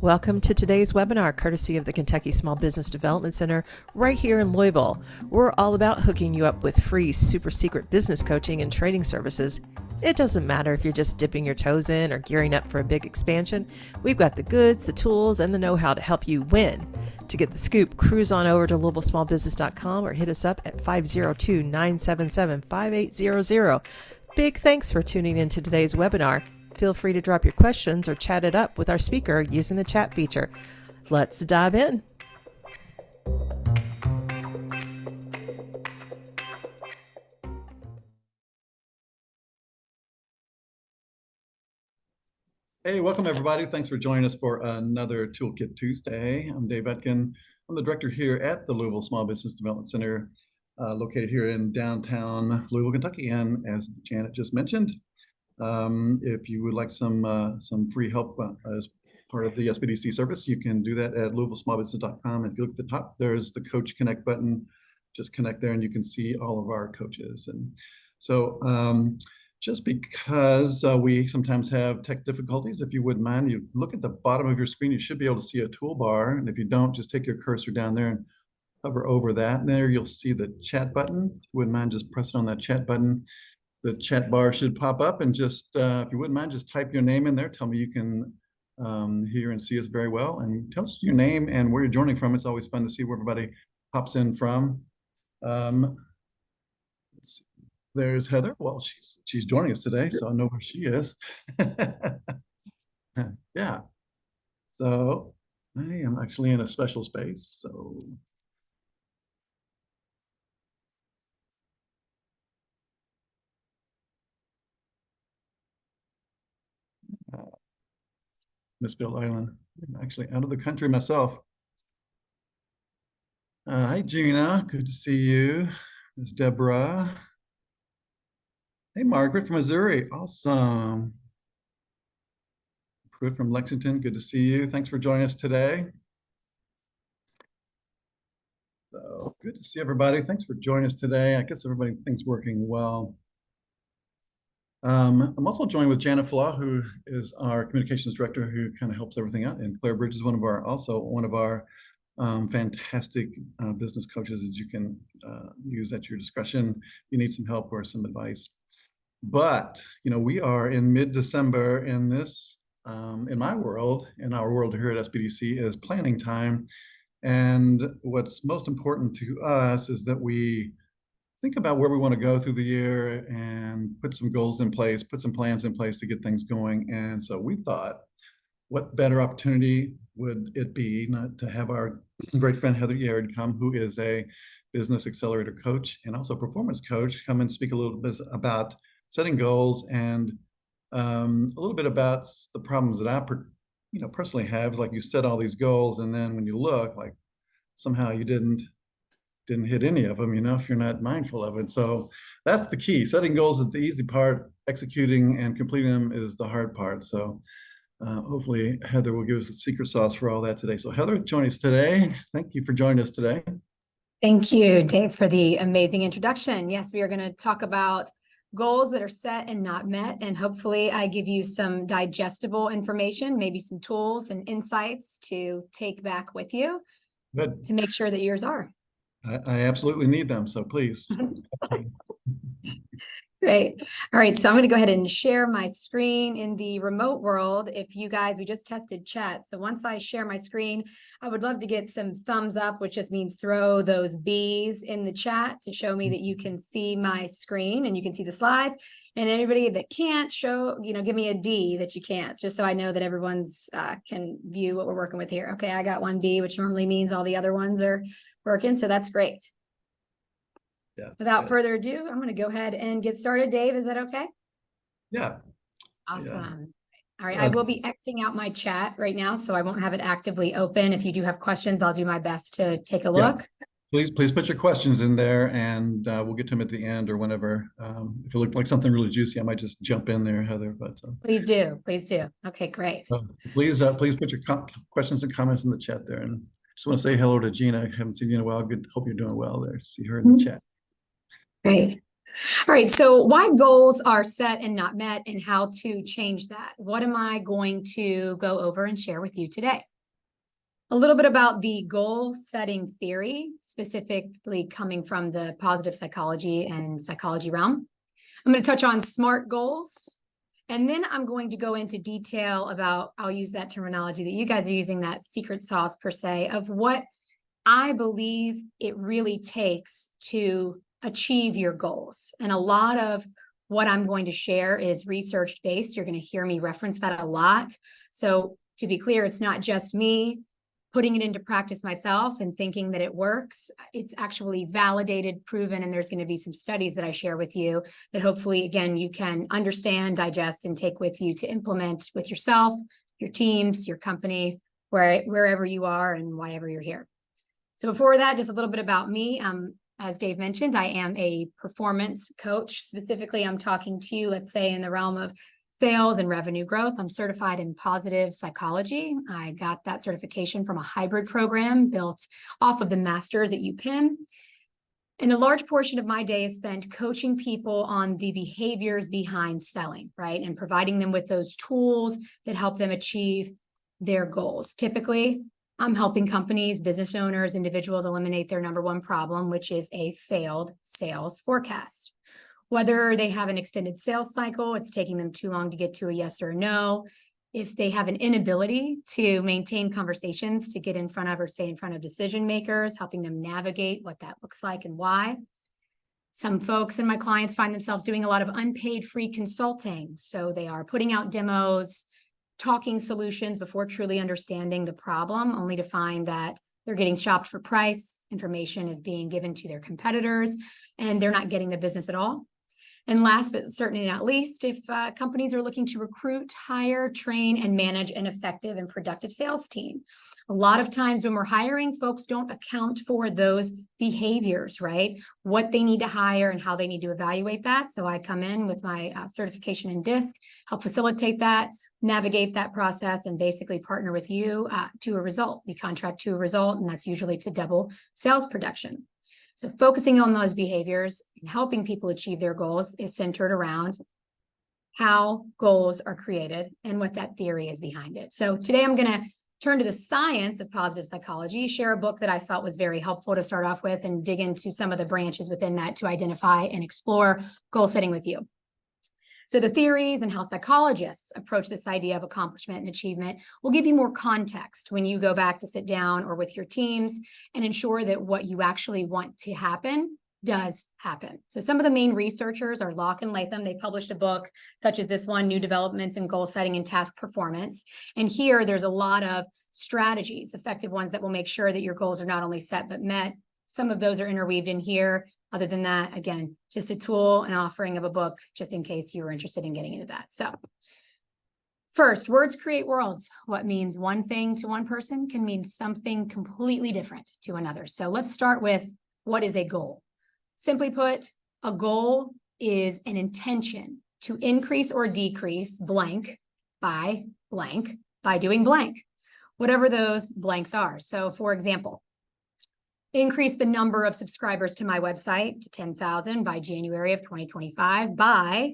Welcome to today's webinar, courtesy of the Kentucky Small Business Development Center right here in Louisville. We're all about hooking you up with free, super secret business coaching and training services. It doesn't matter if you're just dipping your toes in or gearing up for a big expansion. We've got the goods, the tools, and the know-how to help you win. To get the scoop, cruise on over to LouisvilleSmallBusiness.com or hit us up at 502-977-5800. Big thanks for tuning in to today's webinar. Feel free to drop your questions or chat it up with our speaker using the chat feature. Let's dive in. Hey, welcome everybody. Thanks for joining us for another Toolkit Tuesday. I'm Dave Etkin. I'm the director here at the Louisville Small Business Development Center, located here in downtown Louisville, Kentucky. And as Janet just mentioned, if you would like some free help as part of the SBDC service, you can do that at LouisvilleSmallBusiness.com. If you look at the top, there's the Coach Connect button. Just connect there and you can see all of our coaches. And so just because we sometimes have tech difficulties, if you wouldn't mind, you look at the bottom of your screen, you should be able to see a toolbar. And if you don't, just take your cursor down there and hover over that. And there you'll see the chat button. If you wouldn't mind, just pressing on that chat button. The chat bar should pop up, and just if you wouldn't mind, just type your name in there. Tell me you can hear and see us very well, and tell us your name and where you're joining from. It's always fun to see where everybody pops in from. Let's see. There's Heather. Well, she's joining us today, so I know where she is. Yeah. So I am actually in a special space. So Misspelled Island. I'm actually out of the country myself. Hi, Gina. Good to see you. There's Deborah. Hey, Margaret from Missouri. Awesome. Pruitt from Lexington. Good to see you. Thanks for joining us today. So good to see everybody. Thanks for joining us today. I guess everybody thinks working well. I'm also joined with Janet Flaw, who is our communications director, who kind of helps everything out. And Claire Bridge is one of our fantastic business coaches that you can use at your discretion. You need some help or some advice. But we are in mid-December, and this, in our world here at SBDC, is planning time. And what's most important to us is that we think about where we want to go through the year and put some goals in place, put some plans in place to get things going. And so we thought, what better opportunity would it be not to have our great friend Heather Yerrid come, who is a business accelerator coach and also performance coach, come and speak a little bit about setting goals and a little bit about the problems that I personally have. Like, you set all these goals, and then when you look, like somehow you didn't hit any of them, if you're not mindful of it. So that's the key. Setting goals is the easy part. Executing and completing them is the hard part. So hopefully Heather will give us the secret sauce for all that today. So Heather, join us today. Thank you for joining us today. Thank you, Dave, for the amazing introduction. Yes, we are going to talk about goals that are set and not met. And hopefully I give you some digestible information, maybe some tools and insights to take back with you. Good. To make sure that yours are. I absolutely need them, so please. Great. All right, so I'm going to go ahead and share my screen. In the remote world, if you guys, we just tested chat. So once I share my screen, I would love to get some thumbs up, which just means throw those B's in the chat to show me that you can see my screen and you can see the slides. And anybody that can't show, give me a D that you can't, just so I know that everyone's can view what we're working with here. Okay, I got one B, which normally means all the other ones are working, so that's great. Yeah. Without further ado, I'm going to go ahead and get started. Dave, is that okay? Yeah. Awesome. Yeah. All right, I will be Xing out my chat right now, so I won't have it actively open. If you do have questions, I'll do my best to take a look. Yeah. Please put your questions in there, and we'll get to them at the end or whenever. If it looked like something really juicy, I might just jump in there, Heather. But please do. Okay, great. Please put your questions and comments in the chat there. And just want to say hello to Gina. I haven't seen you in a while. Good. Hope you're doing well there. See her in the chat. Great. All right. So why goals are set and not met and how to change that? What am I going to go over and share with you today? A little bit about the goal setting theory, specifically coming from the positive psychology and psychology realm. I'm going to touch on SMART goals, and then I'm going to go into detail about, I'll use that terminology that you guys are using, that secret sauce per se, of what I believe it really takes to achieve your goals. And a lot of what I'm going to share is research based. You're going to hear me reference that a lot. So to be clear, it's not just me putting it into practice myself and thinking that it works. It's actually validated, proven, and there's going to be some studies that I share with you that hopefully, again, you can understand, digest, and take with you to implement with yourself, your teams, your company, wherever you are and why ever you're here. So before that, just a little bit about me. As Dave mentioned, I am a performance coach. Specifically, I'm talking to you, let's say, in the realm of sales and revenue growth. I'm certified in positive psychology. I got that certification from a hybrid program built off of the master's at UPenn. And a large portion of my day is spent coaching people on the behaviors behind selling, right? And providing them with those tools that help them achieve their goals. Typically, I'm helping companies, business owners, individuals eliminate their number one problem, which is a failed sales forecast. Whether they have an extended sales cycle, it's taking them too long to get to a yes or a no. If they have an inability to maintain conversations, to get in front of or stay in front of decision makers, helping them navigate what that looks like and why. Some folks and my clients find themselves doing a lot of unpaid free consulting. So they are putting out demos, talking solutions before truly understanding the problem, only to find that they're getting shopped for price, information is being given to their competitors, and they're not getting the business at all. And last but certainly not least, if companies are looking to recruit, hire, train, and manage an effective and productive sales team. A lot of times when we're hiring, folks don't account for those behaviors, right? What they need to hire and how they need to evaluate that. So I come in with my certification in DISC, help facilitate that, navigate that process, and basically partner with you to a result. We contract to a result, and that's usually to double sales production. So focusing on those behaviors and helping people achieve their goals is centered around how goals are created and what that theory is behind it. So today I'm going to turn to the science of positive psychology, share a book that I felt was very helpful to start off with, and dig into some of the branches within that to identify and explore goal setting with you. So the theories and how psychologists approach this idea of accomplishment and achievement will give you more context when you go back to sit down or with your teams and ensure that what you actually want to happen does happen. So some of the main researchers are Locke and Latham. They published a book such as this one, New Developments in Goal Setting and Task Performance. And here there's a lot of strategies, effective ones that will make sure that your goals are not only set but met. Some of those are interweaved in here. Other than that, again, just a tool and offering of a book, just in case you were interested in getting into that. So first, words create worlds. What means one thing to one person can mean something completely different to another. So let's start with, what is a goal? Simply put, a goal is an intention to increase or decrease blank by doing blank, whatever those blanks are. So for example, increase the number of subscribers to my website to 10,000 by January of 2025 by,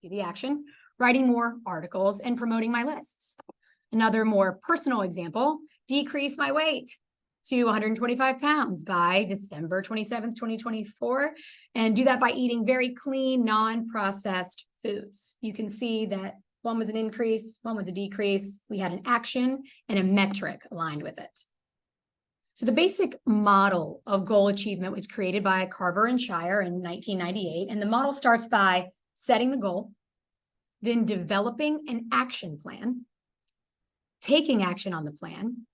do the action, writing more articles and promoting my lists. Another more personal example, decrease my weight to 125 pounds by December 27th, 2024, and do that by eating very clean, non-processed foods. You can see that one was an increase, one was a decrease. We had an action and a metric aligned with it. So the basic model of goal achievement was created by Carver and Shire in 1998. And the model starts by setting the goal, then developing an action plan, taking action on the plan,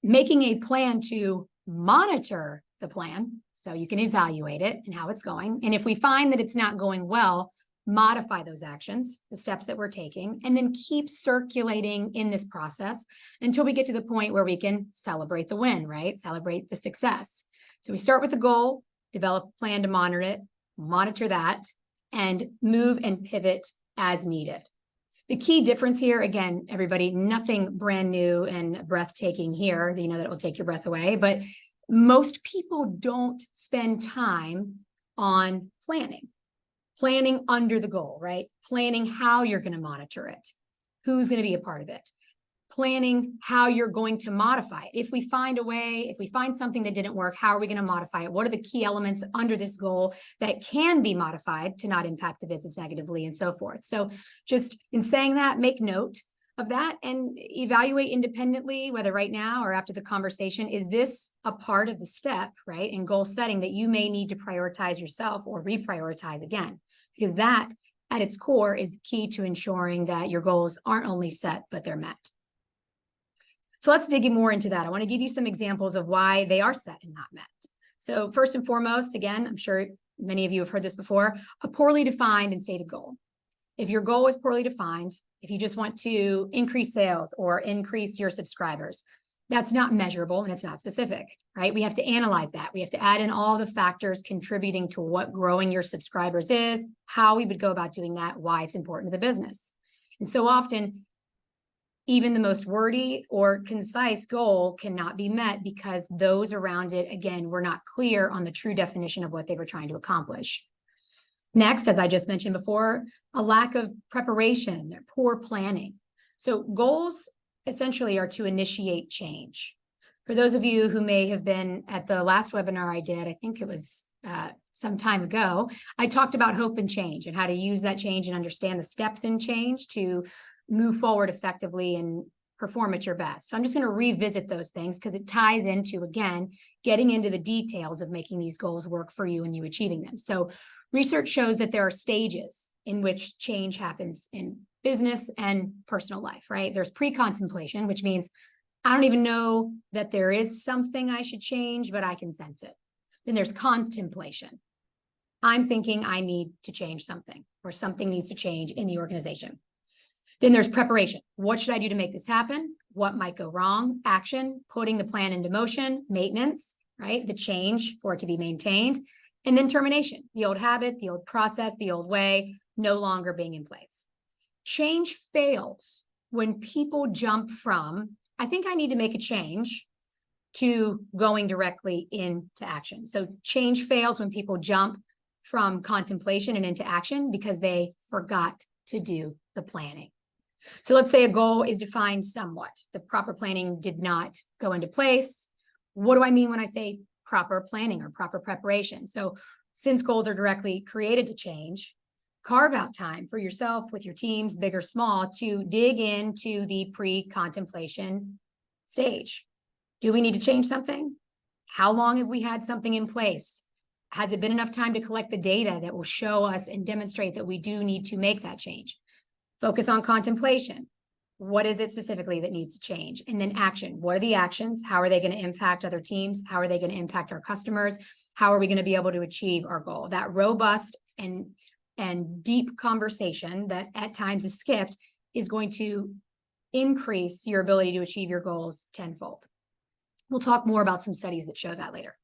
making a plan to monitor the plan so you can evaluate it and how it's going. And if we find that it's not going well, modify those actions, the steps that we're taking, and then keep circulating in this process until we get to the point where we can celebrate the win, right? Celebrate the success. So we start with the goal, develop a plan to monitor that, and move and pivot as needed. The key difference here, again, everybody, nothing brand new and breathtaking here, you know, that will take your breath away, but most people don't spend time on planning under the goal, right? Planning how you're going to monitor it, who's going to be a part of it. planning how you're going to modify it. If we find a way, if we find something that didn't work, how are we going to modify it? What are the key elements under this goal that can be modified to not impact the business negatively, and so forth? So just in saying that, make note of that and evaluate independently, whether right now or after the conversation, is this a part of the step, right, in goal setting that you may need to prioritize yourself or reprioritize again? Because that, at its core, is the key to ensuring that your goals aren't only set, but they're met. So let's dig in more into that. I want to give you some examples of why they are set and not met. So first and foremost, again, I'm sure many of you have heard this before, a poorly defined and stated goal. If your goal is poorly defined, if you just want to increase sales or increase your subscribers, that's not measurable and it's not specific, right? We have to analyze that. We have to add in all the factors contributing to what growing your subscribers is, how we would go about doing that, why it's important to the business. And so often, even the most wordy or concise goal cannot be met because those around it, again, were not clear on the true definition of what they were trying to accomplish. Next, as I just mentioned before, a lack of preparation, poor planning. So goals essentially are to initiate change. For those of you who may have been at the last webinar I did, I think it was some time ago, I talked about hope and change and how to use that change and understand the steps in change to move forward effectively and perform at your best. So I'm just going to revisit those things because it ties into, again, getting into the details of making these goals work for you and you achieving them. So research shows that there are stages in which change happens in business and personal life, right? There's pre-contemplation, which means I don't even know that there is something I should change, but I can sense it. Then there's contemplation. I'm thinking I need to change something or something needs to change in the organization. Then there's preparation. What should I do to make this happen? What might go wrong? Action, putting the plan into motion, maintenance, right? The change for it to be maintained. And then termination, the old habit, the old process, the old way, no longer being in place. Change fails when people jump from, I think I need to make a change, to going directly into action. So change fails when people jump from contemplation and into action because they forgot to do the planning. So let's say a goal is defined somewhat. The proper planning did not go into place. What do I mean when I say proper planning or proper preparation? So since goals are directly created to change, carve out time for yourself with your teams, big or small, to dig into the pre-contemplation stage. Do we need to change something? How long have we had something in place? Has it been enough time to collect the data that will show us and demonstrate that we do need to make that change? Focus on contemplation. What is it specifically that needs to change? And then action. What are the actions? How are they going to impact other teams? How are they going to impact our customers? How are we going to be able to achieve our goal? That robust and deep conversation that at times is skipped is going to increase your ability to achieve your goals tenfold. We'll talk more about some studies that show that later.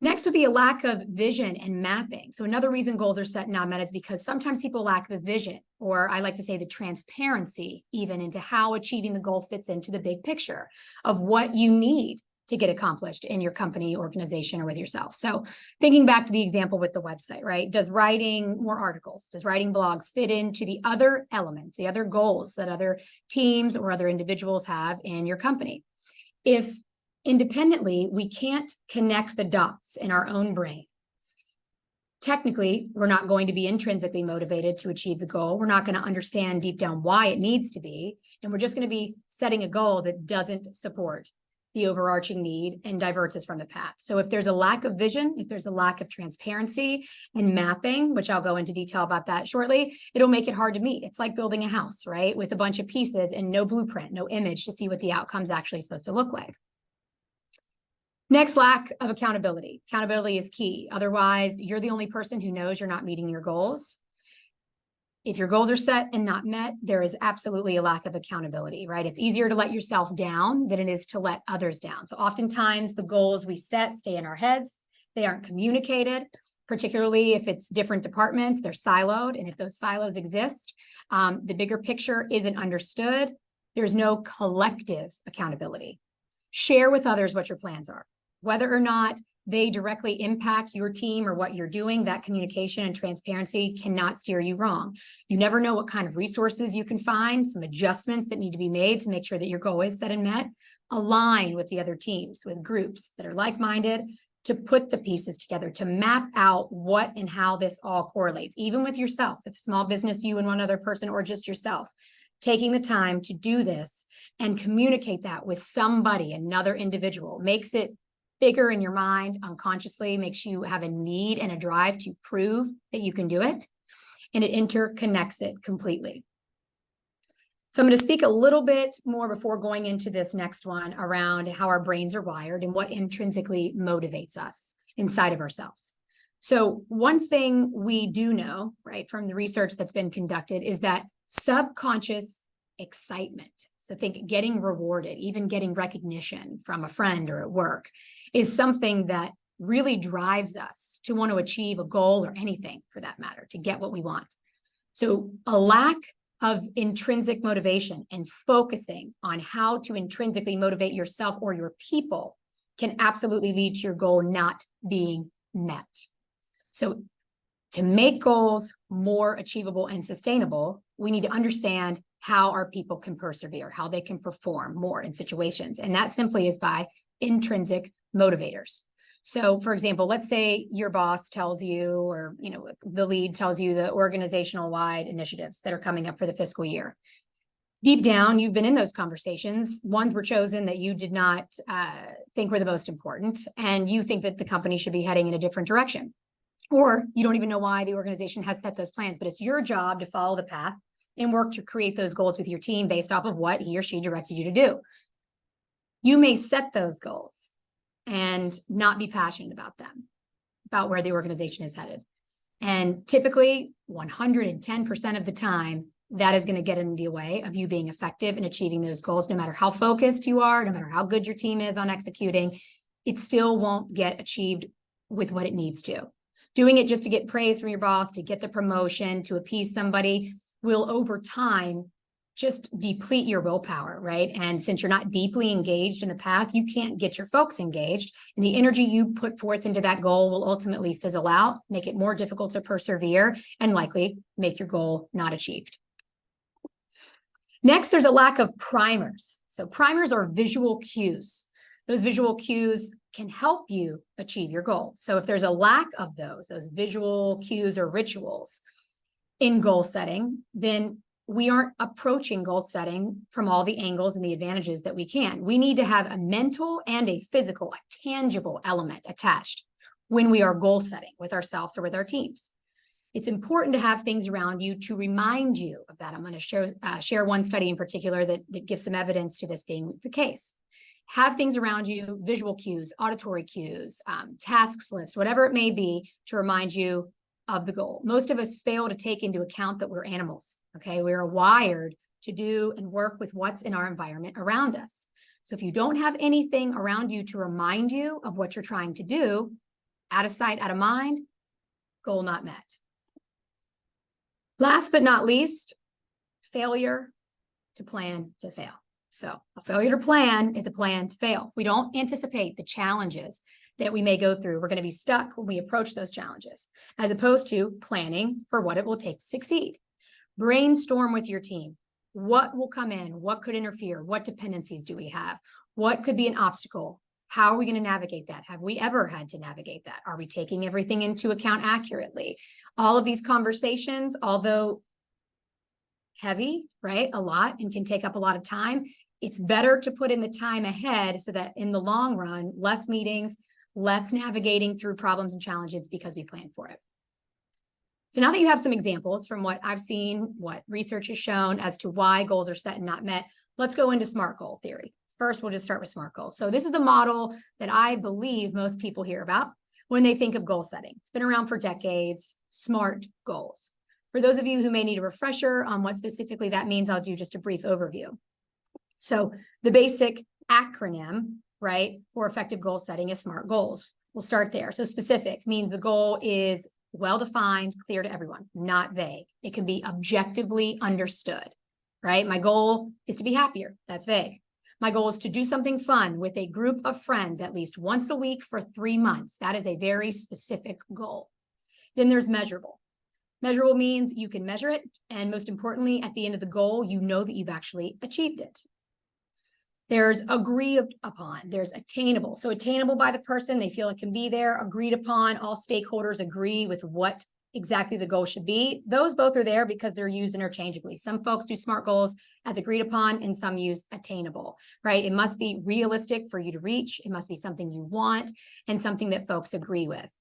Next would be a lack of vision and mapping. So another reason goals are set and not met is because sometimes people lack the vision, or I like to say the transparency, even into how achieving the goal fits into the big picture of what you need to get accomplished in your company, organization, or with yourself. So thinking back to the example with the website, right? Does writing more articles, does writing blogs fit into the other elements, the other goals that other teams or other individuals have in your company? If independently, we can't connect the dots in our own brain. Technically, we're not going to be intrinsically motivated to achieve the goal. We're not going to understand deep down why it needs to be. And we're just going to be setting a goal that doesn't support the overarching need and diverts us from the path. So if there's a lack of vision, if there's a lack of transparency and mapping, which I'll go into detail about that shortly, it'll make it hard to meet. It's like building a house, right? With a bunch of pieces and no blueprint, no image to see what the outcome's actually supposed to look like. Next, lack of accountability. Accountability is key. Otherwise, you're the only person who knows you're not meeting your goals. If your goals are set and not met, there is absolutely a lack of accountability, right? It's easier to let yourself down than it is to let others down. So oftentimes the goals we set stay in our heads. They aren't communicated, particularly if it's different departments, they're siloed. And if those silos exist, the bigger picture isn't understood. There's no collective accountability. Share with others what your plans are. Whether or not they directly impact your team or what you're doing, that communication and transparency cannot steer you wrong. You never know what kind of resources you can find, some adjustments that need to be made to make sure that your goal is set and met. Align with the other teams, with groups that are like-minded, to put the pieces together, to map out what and how this all correlates, even with yourself, if small business, you and one other person, or just yourself. Taking the time to do this and communicate that with somebody, another individual, makes it bigger in your mind unconsciously, makes you have a need and a drive to prove that you can do it, and it interconnects it completely. So I'm going to speak a little bit more before going into this next one around how our brains are wired and what intrinsically motivates us inside of ourselves. So one thing we do know, right, from the research that's been conducted is that subconscious excitement, so think getting rewarded, even getting recognition from a friend or at work, is something that really drives us to want to achieve a goal or anything for that matter, to get what we want. So a lack of intrinsic motivation and focusing on how to intrinsically motivate yourself or your people can absolutely lead to your goal not being met. So to make goals more achievable and sustainable, we need to understand how our people can persevere, how they can perform more in situations. And that simply is by intrinsic motivators. So for example, let's say your boss tells you, or the lead tells you the organizational wide initiatives that are coming up for the fiscal year. Deep down, you've been in those conversations. Ones were chosen that you did not think were the most important, and you think that the company should be heading in a different direction. Or you don't even know why the organization has set those plans, but it's your job to follow the path and work to create those goals with your team based off of what he or she directed you to do. You may set those goals and not be passionate about them, about where the organization is headed. And typically 110% of the time, that is going to get in the way of you being effective in achieving those goals. No matter how focused you are, no matter how good your team is on executing, it still won't get achieved with what it needs to. Doing it just to get praise from your boss, to get the promotion, to appease somebody, will over time just deplete your willpower, right? And since you're not deeply engaged in the path, you can't get your folks engaged. And the energy you put forth into that goal will ultimately fizzle out, make it more difficult to persevere, and likely make your goal not achieved. Next, there's a lack of primers. So primers are visual cues. Those visual cues can help you achieve your goal. So if there's a lack of those visual cues or rituals in goal setting, then we aren't approaching goal setting from all the angles and the advantages that we can. We need to have a mental and a physical, a tangible element attached when we are goal setting with ourselves or with our teams. It's important to have things around you to remind you of that. I'm going to share one study in particular that gives some evidence to this being the case. Have things around you, visual cues, auditory cues, tasks list, whatever it may be, to remind you of the goal. Most of us fail to take into account that we're animals, okay? We are wired to do and work with what's in our environment around us. So if you don't have anything around you to remind you of what you're trying to do, out of sight, out of mind, goal not met. Last but not least, failure to plan to fail. So a failure to plan is a plan to fail. If we don't anticipate the challenges that we may go through, we're going to be stuck when we approach those challenges, as opposed to planning for what it will take to succeed. Brainstorm with your team. What will come in? What could interfere? What dependencies do we have? What could be an obstacle? How are we going to navigate that? Have we ever had to navigate that? Are we taking everything into account accurately? All of these conversations, although heavy, right, a lot, and can take up a lot of time, it's better to put in the time ahead so that in the long run, less meetings, less navigating through problems and challenges because we plan for it. So now that you have some examples from what I've seen, what research has shown as to why goals are set and not met, let's go into SMART goal theory. First, we'll just start with SMART goals. So this is the model that I believe most people hear about when they think of goal setting. It's been around for decades, SMART goals. For those of you who may need a refresher on what specifically that means, I'll do just a brief overview. So the basic acronym, right, for effective goal setting is SMART goals. We'll start there. So specific means the goal is well-defined, clear to everyone, not vague. It can be objectively understood, right? My goal is to be happier. That's vague. My goal is to do something fun with a group of friends at least once a week for 3 months. That is a very specific goal. Then there's measurable. Measurable means you can measure it, and most importantly, at the end of the goal, you know that you've actually achieved it. There's agreed upon, there's attainable. So attainable by the person, they feel it can be there, agreed upon, all stakeholders agree with what exactly the goal should be. Those both are there because they're used interchangeably. Some folks do SMART goals as agreed upon and some use attainable, right? It must be realistic for you to reach. It must be something you want and something that folks agree with.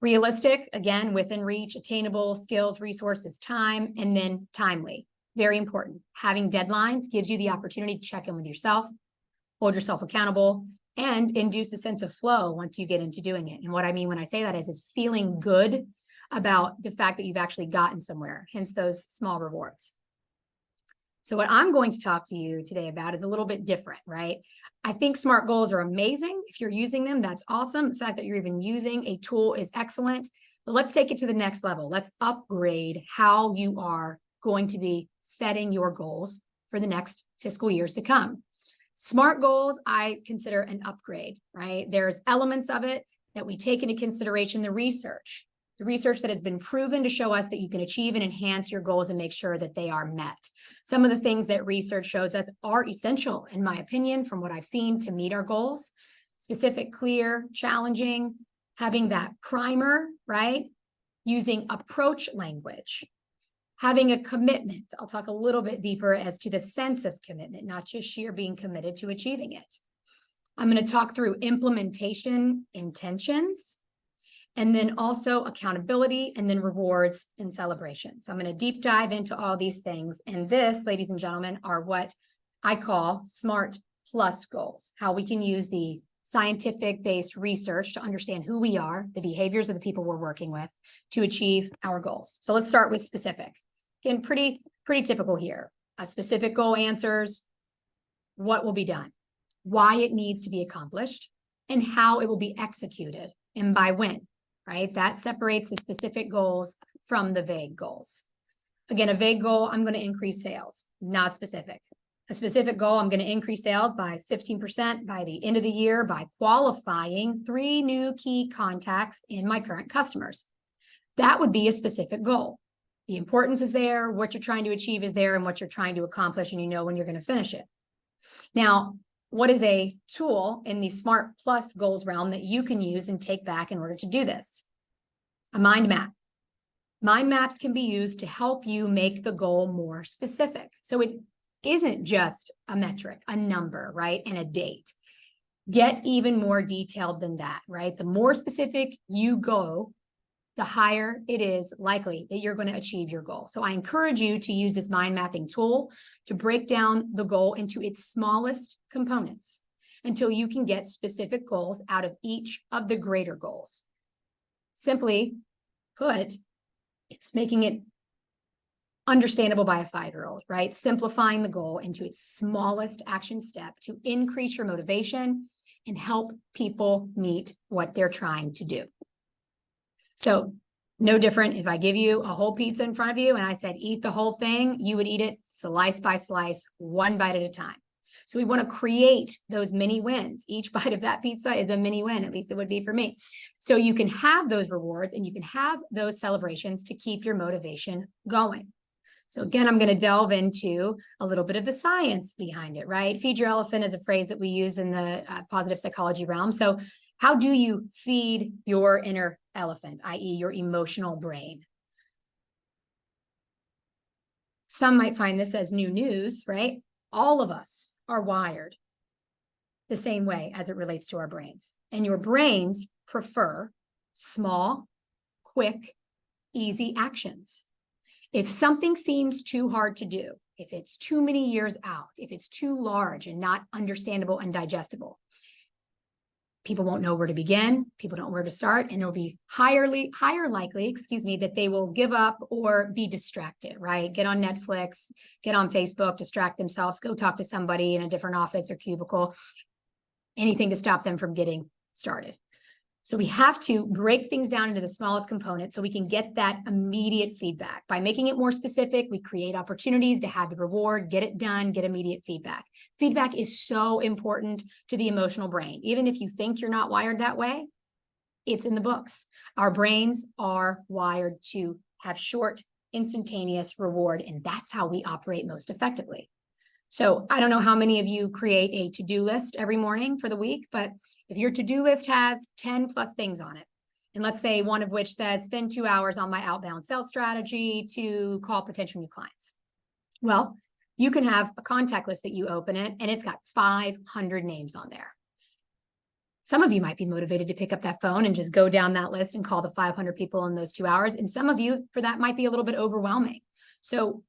Realistic, again, within reach, attainable, skills, resources, time, and then timely. Very important. Having deadlines gives you the opportunity to check in with yourself, hold yourself accountable, and induce a sense of flow once you get into doing it. And what I mean when I say that is feeling good about the fact that you've actually gotten somewhere, hence those small rewards. So what I'm going to talk to you today about is a little bit different, right? I think SMART goals are amazing. If you're using them, that's awesome. The fact that you're even using a tool is excellent. But let's take it to the next level. Let's upgrade how you are going to be setting your goals for the next fiscal years to come. SMART goals, I consider an upgrade, right? There's elements of it that we take into consideration, the research that has been proven to show us that you can achieve and enhance your goals and make sure that they are met. Some of the things that research shows us are essential, in my opinion, from what I've seen to meet our goals. Specific, clear, challenging, having that primer, right? Using approach language. Having a commitment. I'll talk a little bit deeper as to the sense of commitment, not just sheer being committed to achieving it. I'm going to talk through implementation intentions, and then also accountability, and then rewards and celebrations. So I'm going to deep dive into all these things. And this, ladies and gentlemen, are what I call SMART plus goals, how we can use the scientific-based research to understand who we are, the behaviors of the people we're working with to achieve our goals. So let's start with specific. Again, pretty typical here. A specific goal answers what will be done, why it needs to be accomplished, and how it will be executed, and by when, right? That separates the specific goals from the vague goals. Again, a vague goal, I'm going to increase sales, not specific. A specific goal, I'm going to increase sales by 15% by the end of the year by qualifying 3 new key contacts in my current customers. That would be a specific goal. The importance is there, what you're trying to achieve is there, and what you're trying to accomplish, and you know when you're going to finish it. Now, what is a tool in the SMART Plus goals realm that you can use and take back in order to do this? A mind map. Mind maps can be used to help you make the goal more specific. So it isn't just a metric, a number, right, and a date. Get even more detailed than that, right? The more specific you go, the higher it is likely that you're going to achieve your goal. So I encourage you to use this mind mapping tool to break down the goal into its smallest components until you can get specific goals out of each of the greater goals. Simply put, it's making it understandable by a 5-year-old, right? Simplifying the goal into its smallest action step to increase your motivation and help people meet what they're trying to do. So no different if I give you a whole pizza in front of you and I said, eat the whole thing, you would eat it slice by slice, one bite at a time. So we want to create those mini wins. Each bite of that pizza is a mini win, at least it would be for me. So you can have those rewards and you can have those celebrations to keep your motivation going. So again, I'm going to delve into a little bit of the science behind it, right? Feed your elephant is a phrase that we use in the positive psychology realm. So how do you feed your inner elephant, i.e. your emotional brain? Some might find this as new news, right? All of us are wired the same way as it relates to our brains. And your brains prefer small, quick, easy actions. If something seems too hard to do, if it's too many years out, if it's too large and not understandable and digestible, people won't know where to begin, people don't know where to start, and it'll be higher likely, that they will give up or be distracted, right? Get on Netflix, get on Facebook, distract themselves, go talk to somebody in a different office or cubicle, anything to stop them from getting started. So we have to break things down into the smallest components so we can get that immediate feedback. By making it more specific, we create opportunities to have the reward, get it done, get immediate feedback. Feedback is so important to the emotional brain. Even if you think you're not wired that way, it's in the books. Our brains are wired to have short, instantaneous reward, and that's how we operate most effectively. So I don't know how many of you create a to-do list every morning for the week, but if your to-do list has 10 plus things on it, and let's say one of which says spend 2 hours on my outbound sales strategy to call potential new clients. Well, you can have a contact list that you open it and it's got 500 names on there. Some of you might be motivated to pick up that phone and just go down that list and call the 500 people in those 2 hours. And some of you, for that, might be a little bit overwhelming. So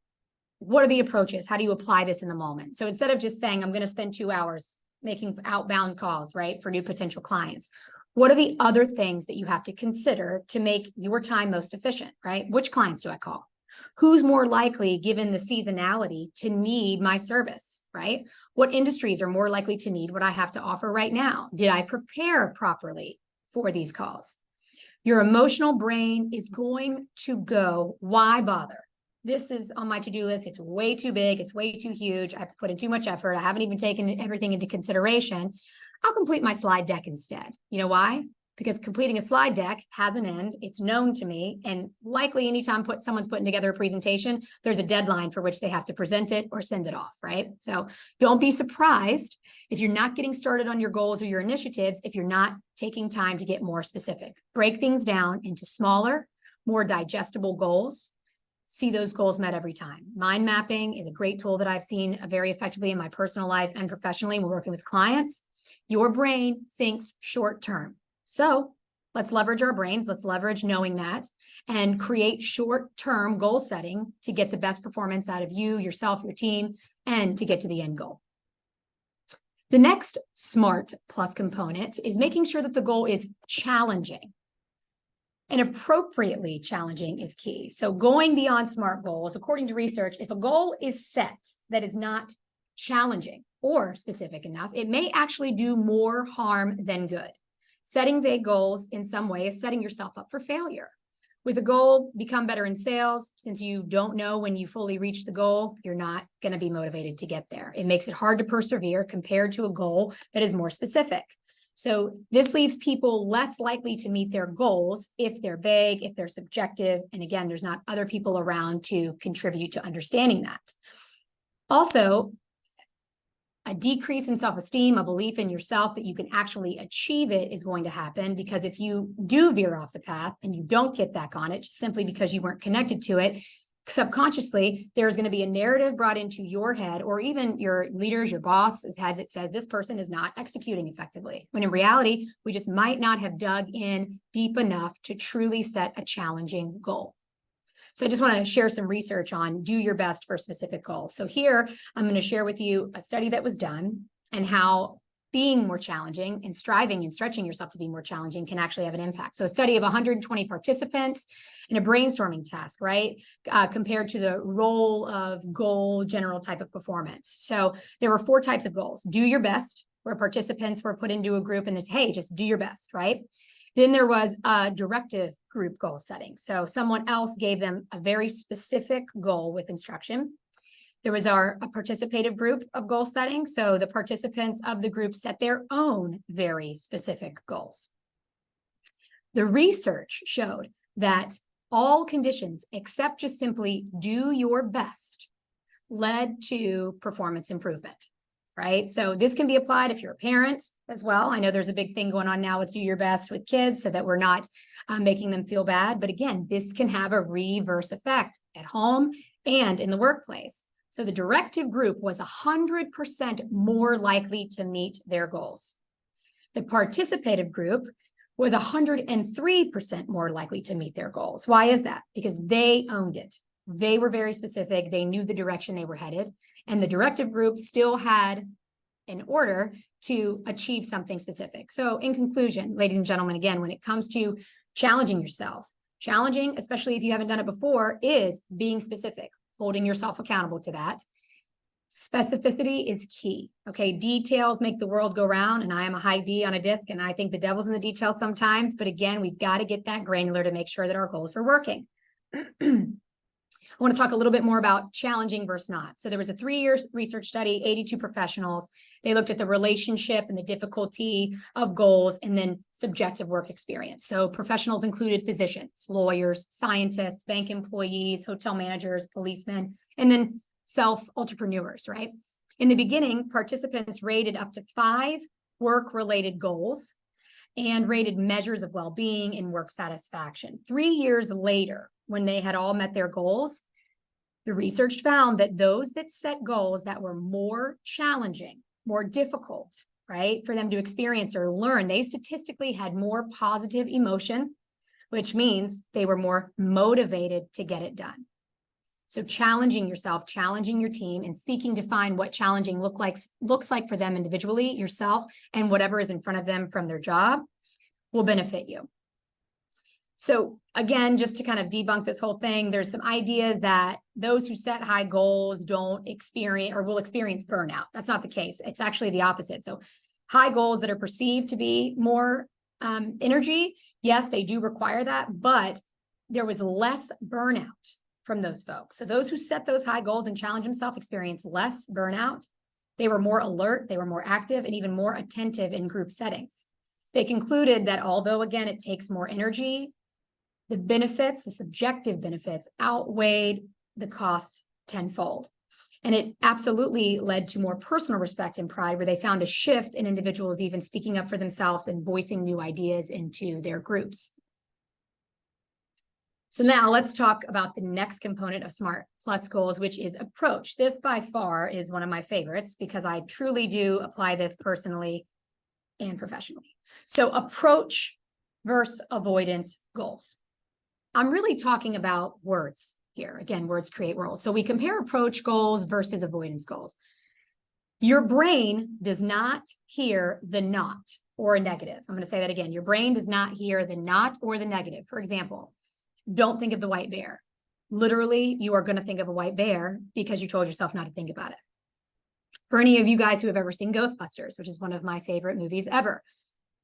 what are the approaches? How do you apply this in the moment? So instead of just saying, I'm going to spend 2 hours making outbound calls, right, for new potential clients, what are the other things that you have to consider to make your time most efficient, right? Which clients do I call? Who's more likely, given the seasonality, to need my service, right? What industries are more likely to need what I have to offer right now? Did I prepare properly for these calls? Your emotional brain is going to go, why bother? This is on my to-do list. It's way too big. It's way too huge. I have to put in too much effort. I haven't even taken everything into consideration. I'll complete my slide deck instead. You know why? Because completing a slide deck has an end. It's known to me. And likely anytime someone's putting together a presentation, there's a deadline for which they have to present it or send it off, right? So don't be surprised if you're not getting started on your goals or your initiatives if you're not taking time to get more specific. Break things down into smaller, more digestible goals. See those goals met every time. Mind mapping is a great tool that I've seen very effectively in my personal life and professionally when working with clients. Your brain thinks short term. So let's leverage our brains. Let's leverage knowing that and create short-term goal setting to get the best performance out of you, yourself, your team, and to get to the end goal. The next SMART plus component is making sure that the goal is challenging. And appropriately challenging is key. So going beyond SMART goals, according to research, if a goal is set that is not challenging or specific enough, it may actually do more harm than good. Setting vague goals in some way is setting yourself up for failure. With a goal, become better in sales. Since you don't know when you fully reach the goal, you're not going to be motivated to get there. It makes it hard to persevere compared to a goal that is more specific. So this leaves people less likely to meet their goals if they're vague, if they're subjective. And again, there's not other people around to contribute to understanding that. Also, a decrease in self-esteem, a belief in yourself that you can actually achieve it is going to happen, because if you do veer off the path and you don't get back on it just simply because you weren't connected to it, subconsciously, there's going to be a narrative brought into your head, or even your leaders, your boss's head, that says this person is not executing effectively. When in reality, we just might not have dug in deep enough to truly set a challenging goal. So I just want to share some research on do your best for specific goals. So here, I'm going to share with you a study that was done and how being more challenging and striving and stretching yourself to be more challenging can actually have an impact. So a study of 120 participants in a brainstorming task, right? Compared to the role of goal general type of performance. So there were 4 types of goals. Do your best, where participants were put into a group and this, hey, just do your best, right? Then there was a directive group goal setting. So someone else gave them a very specific goal with instruction. There was a participative group of goal setting. So the participants of the group set their own very specific goals. The research showed that all conditions except just simply do your best led to performance improvement, right? So this can be applied if you're a parent as well. I know there's a big thing going on now with do your best with kids so that we're not making them feel bad. But again, this can have a reverse effect at home and in the workplace. So the directive group was 100% more likely to meet their goals. The participative group was 103% more likely to meet their goals. Why is that? Because they owned it. They were very specific. They knew the direction they were headed. And the directive group still had an order to achieve something specific. So in conclusion, ladies and gentlemen, again, when it comes to challenging yourself, challenging, especially if you haven't done it before, is being specific, holding yourself accountable to that. Specificity is key. Okay, details make the world go round, and I am a high D on a disc, and I think the devil's in the details sometimes. But again, we've got to get that granular to make sure that our goals are working. I want to talk a little bit more about challenging versus not. So there was a 3-year research study, 82 professionals. They looked at the relationship and the difficulty of goals and then subjective work experience. So professionals included physicians, lawyers, scientists, bank employees, hotel managers, policemen, and then self-entrepreneurs, right? In the beginning, participants rated up to 5 work-related goals and rated measures of well-being and work satisfaction. 3 years later, when they had all met their goals, the research found that those that set goals that were more challenging, more difficult, right, for them to experience or learn, they statistically had more positive emotion, which means they were more motivated to get it done. So challenging yourself, challenging your team, and seeking to find what challenging looks like for them individually, yourself, and whatever is in front of them from their job will benefit you. So again, just to kind of debunk this whole thing, there's some ideas that those who set high goals don't experience or will experience burnout. That's not the case. It's actually the opposite. So high goals that are perceived to be more energy, yes, they do require that, but there was less burnout from those folks. So those who set those high goals and challenge themselves experience less burnout. They were more alert, they were more active, and even more attentive in group settings. They concluded that although, again, it takes more energy, the benefits, the subjective benefits, outweighed the costs tenfold. And it absolutely led to more personal respect and pride, where they found a shift in individuals even speaking up for themselves and voicing new ideas into their groups. So now let's talk about the next component of SMART Plus goals, which is approach. This by far is one of my favorites because I truly do apply this personally and professionally. So approach versus avoidance goals. I'm really talking about words here. Again, words create worlds. So we compare approach goals versus avoidance goals. Your brain does not hear the not or a negative. I'm going to say that again. Your brain does not hear the not or the negative. For example, don't think of the white bear. Literally, you are going to think of a white bear because you told yourself not to think about it. For any of you guys who have ever seen Ghostbusters, which is one of my favorite movies ever,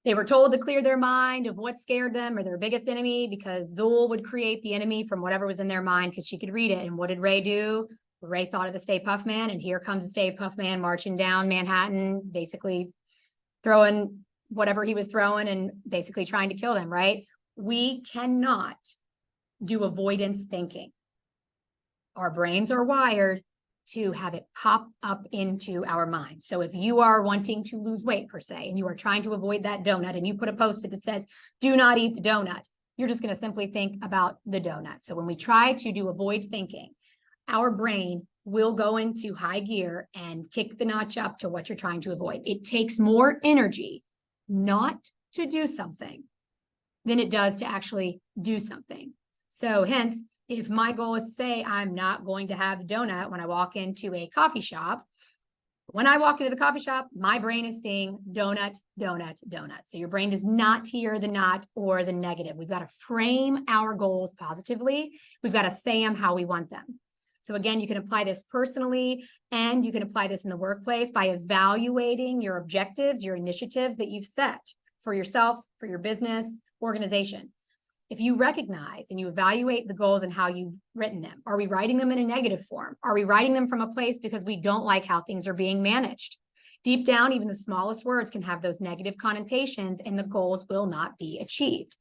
they were told to clear their mind of what scared them or their biggest enemy because Zool would create the enemy from whatever was in their mind because she could read it. And what did Ray do? Ray thought of the Stay Puft Man, and here comes the Stay Puft Man marching down Manhattan, basically throwing whatever he was throwing and basically trying to kill them, right? We cannot do avoidance thinking. Our brains are wired to have it pop up into our mind. So if you are wanting to lose weight per se, and you are trying to avoid that donut, and you put a post-it that says, do not eat the donut, you're just going to simply think about the donut. So when we try to do avoid thinking, our brain will go into high gear and kick the notch up to what you're trying to avoid. It takes more energy not to do something than it does to actually do something. So hence, if my goal is to say I'm not going to have the donut when I walk into a coffee shop, when I walk into the coffee shop, my brain is seeing donut, donut, donut. So your brain does not hear the not or the negative. We've got to frame our goals positively. We've got to say them how we want them. So again, you can apply this personally, and you can apply this in the workplace by evaluating your objectives, your initiatives that you've set for yourself, for your business, organization. If you recognize and you evaluate the goals and how you've written them, are we writing them in a negative form? Are we writing them from a place because we don't like how things are being managed? Deep down, even the smallest words can have those negative connotations, and the goals will not be achieved.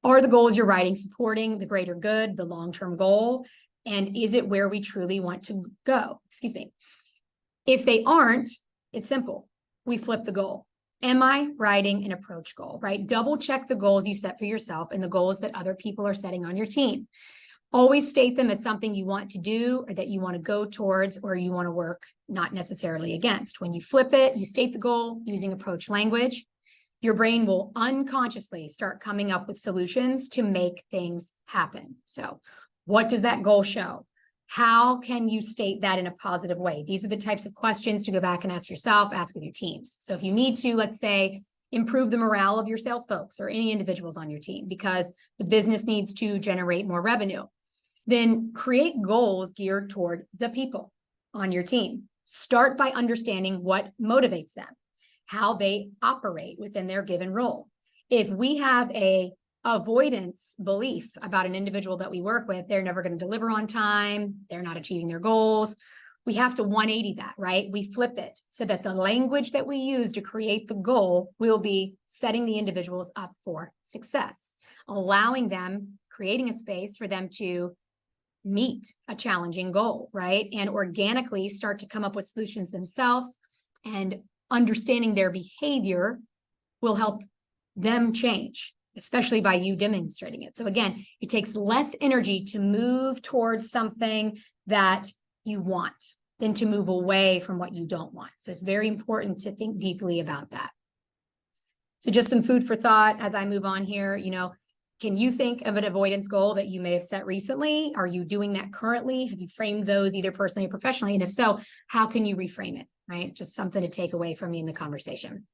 Are the goals you're writing supporting the greater good, the long-term goal? And is it where we truly want to go? Excuse me. If they aren't, it's simple. We flip the goal. Am I writing an approach goal, right? Double check the goals you set for yourself and the goals that other people are setting on your team. Always state them as something you want to do or that you want to go towards or you want to work, not necessarily against. When you flip it, you state the goal using approach language. Your brain will unconsciously start coming up with solutions to make things happen. So what does that goal show? How can you state that in a positive way? These are the types of questions to go back and ask yourself, ask with your teams. So if you need to, let's say, improve the morale of your sales folks or any individuals on your team because the business needs to generate more revenue, then create goals geared toward the people on your team. Start by understanding what motivates them, how they operate within their given role. If we have a avoidance belief about an individual that we work with, they're never going to deliver on time, they're not achieving their goals, we have to 180 that, right? We flip it so that the language that we use to create the goal will be setting the individuals up for success, allowing them, creating a space for them to meet a challenging goal, right? And organically start to come up with solutions themselves, and understanding their behavior will help them change, especially by you demonstrating it. So again, it takes less energy to move towards something that you want than to move away from what you don't want. So it's very important to think deeply about that. So just some food for thought as I move on here. Can you think of an avoidance goal that you may have set recently? Are you doing that currently? Have you framed those either personally or professionally? And if so, how can you reframe it, right? Just something to take away from me in the conversation.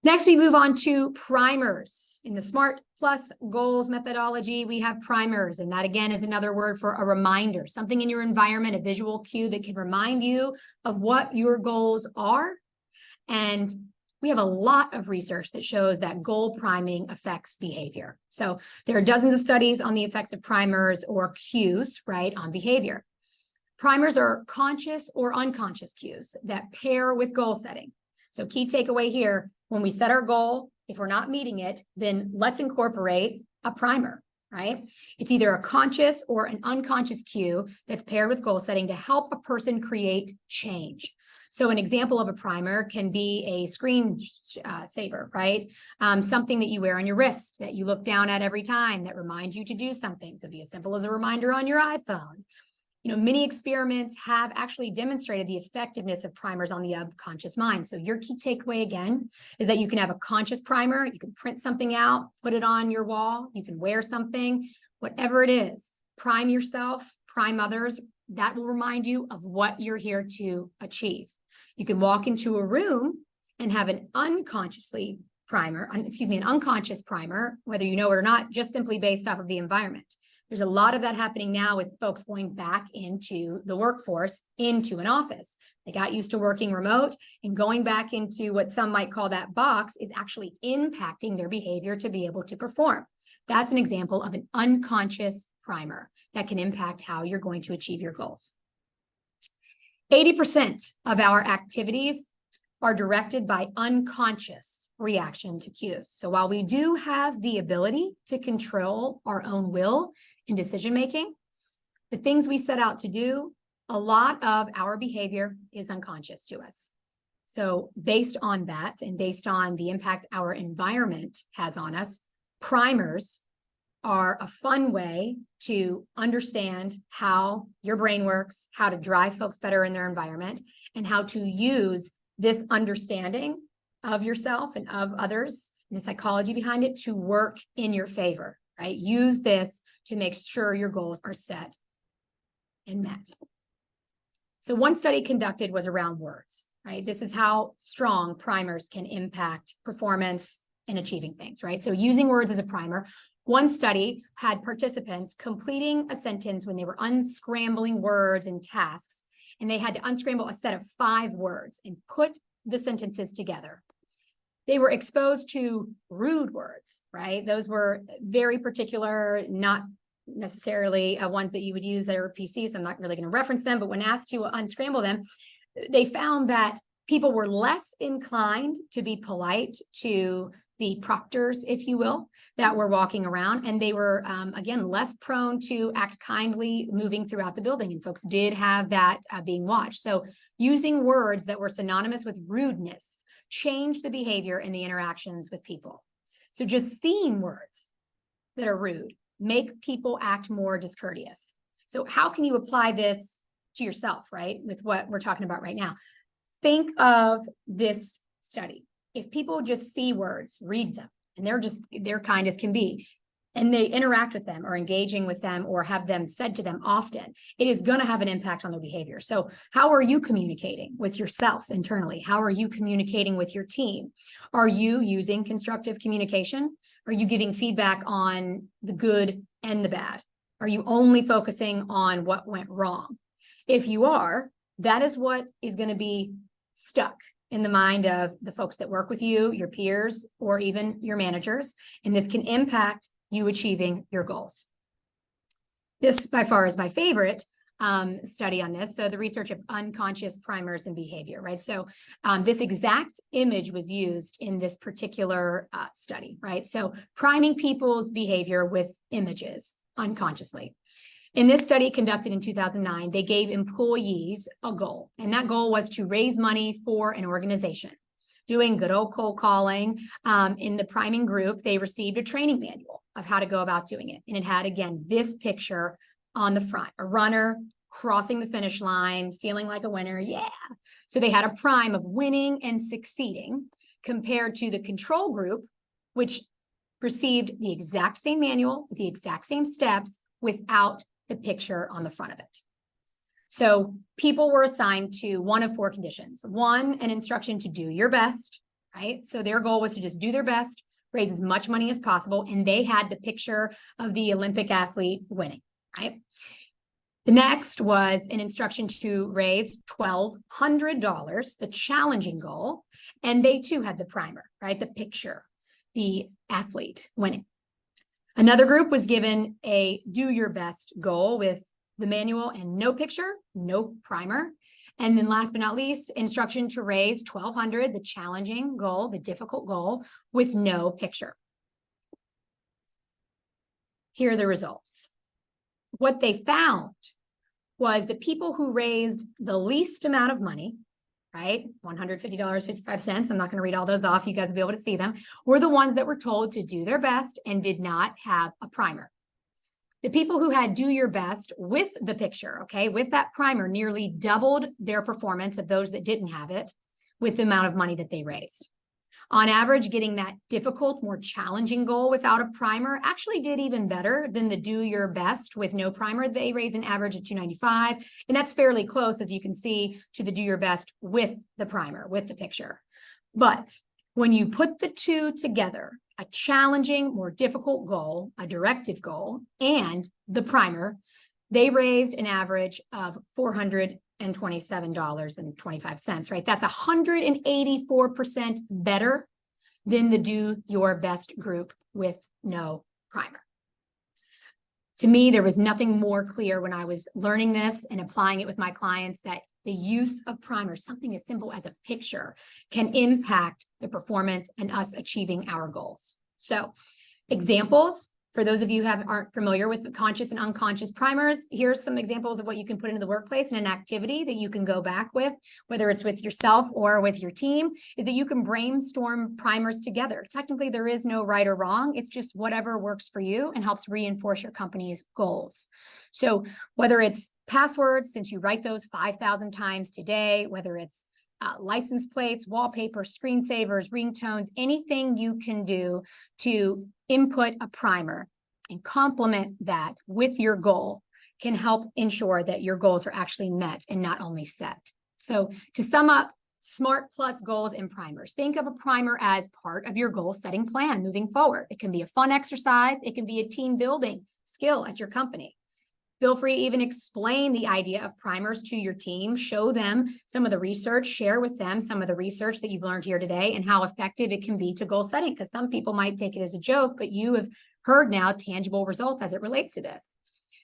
Next, we move on to primers. In the SMART Plus goals methodology, we have primers. And that, again, is another word for a reminder, something in your environment, a visual cue that can remind you of what your goals are. And we have a lot of research that shows that goal priming affects behavior. So there are dozens of studies on the effects of primers or cues, right, on behavior. Primers are conscious or unconscious cues that pair with goal setting. So key takeaway here, when we set our goal, if we're not meeting it, then let's incorporate a primer, right? It's either a conscious or an unconscious cue that's paired with goal setting to help a person create change. So an example of a primer can be a screen saver, right? Something that you wear on your wrist that you look down at every time that reminds you to do something. It could be as simple as a reminder on your iPhone. Many experiments have actually demonstrated the effectiveness of primers on the subconscious mind. So your key takeaway, again, is that you can have a conscious primer. You can print something out, put it on your wall. You can wear something, whatever it is. Prime yourself, prime others. That will remind you of what you're here to achieve. You can walk into a room and have an unconscious primer, whether you know it or not, just simply based off of the environment. There's a lot of that happening now with folks going back into the workforce, into an office. They got used to working remote, and going back into what some might call that box is actually impacting their behavior to be able to perform. That's an example of an unconscious primer that can impact how you're going to achieve your goals. 80% of our activities are directed by unconscious reaction to cues. So while we do have the ability to control our own will in decision-making, the things we set out to do, a lot of our behavior is unconscious to us. So based on that, and based on the impact our environment has on us, primers are a fun way to understand how your brain works, how to drive folks better in their environment, and how to use this understanding of yourself and of others and the psychology behind it to work in your favor, right? Use this to make sure your goals are set and met. So one study conducted was around words, right? This is how strong primers can impact performance and achieving things, right? So using words as a primer. One study had participants completing a sentence when they were unscrambling words and tasks, and they had to unscramble a set of 5 words and put the sentences together. They were exposed to rude words, right? Those were very particular, not necessarily ones that you would use at your PC, so I'm not really going to reference them, but when asked to unscramble them, they found that people were less inclined to be polite to the proctors, if you will, that were walking around. And they were, again, less prone to act kindly moving throughout the building. And folks did have that being watched. So using words that were synonymous with rudeness changed the behavior in the interactions with people. So just seeing words that are rude make people act more discourteous. So how can you apply this to yourself, right? With what we're talking about right now. Think of this study. If people just see words, read them, and they're kind as can be, and they interact with them or engaging with them or have them said to them often, it is going to have an impact on their behavior. So how are you communicating with yourself internally? How are you communicating with your team? Are you using constructive communication? Are you giving feedback on the good and the bad? Are you only focusing on what went wrong? If you are, That is what is going to be stuck in the mind of the folks that work with you, your peers, or even your managers. And this can impact you achieving your goals. This by far is my favorite study on this. So the research of unconscious primers and behavior, right? So this exact image was used in this particular study, right? So priming people's behavior with images unconsciously. In this study conducted in 2009, they gave employees a goal, and that goal was to raise money for an organization. Doing good old cold calling. In the priming group, they received a training manual of how to go about doing it. And it had, again, this picture on the front, a runner crossing the finish line, feeling like a winner. Yeah. So they had a prime of winning and succeeding compared to the control group, which received the exact same manual with the exact same steps without the picture on the front of it. So people were assigned to one of 4 conditions. One, an instruction to do your best, right? So their goal was to just do their best, raise as much money as possible, and they had the picture of the Olympic athlete winning, right? The next was an instruction to raise $1,200, the challenging goal, and they too had the primer, right? The picture, the athlete winning. Another group was given a do your best goal with the manual and no picture, no primer. And then last but not least, instruction to raise $1,200, the challenging goal, the difficult goal, with no picture. Here are the results. What they found was the people who raised the least amount of money, right? $150.55. I'm not going to read all those off. You guys will be able to see them. Were the ones that were told to do their best and did not have a primer. The people who had do your best with the picture, okay, with that primer, nearly doubled their performance of those that didn't have it with the amount of money that they raised. On average, getting that difficult, more challenging goal without a primer actually did even better than the do your best with no primer. They raised an average of $295, and that's fairly close, as you can see, to the do your best with the primer, with the picture. But when you put the two together, a challenging, more difficult goal, a directive goal, and the primer, they raised an average of $427.25, right? That's 184% better than the do your best group with no primer. To me, there was nothing more clear when I was learning this and applying it with my clients that the use of primers, something as simple as a picture, can impact the performance and us achieving our goals. So, examples. For those of you who aren't familiar with the conscious and unconscious primers, here's some examples of what you can put into the workplace and an activity that you can go back with, whether it's with yourself or with your team, that you can brainstorm primers together. Technically, there is no right or wrong. It's just whatever works for you and helps reinforce your company's goals. So whether it's passwords, since you write those 5,000 times today, whether it's license plates, wallpaper, screensavers, ringtones, anything you can do to input a primer and complement that with your goal can help ensure that your goals are actually met and not only set. So to sum up, SMART plus goals and primers. Think of a primer as part of your goal setting plan moving forward. It can be a fun exercise. It can be a team building skill at your company. Feel free to even explain the idea of primers to your team, show them some of the research, share with them some of the research that you've learned here today and how effective it can be to goal setting, because some people might take it as a joke, but you have heard now tangible results as it relates to this.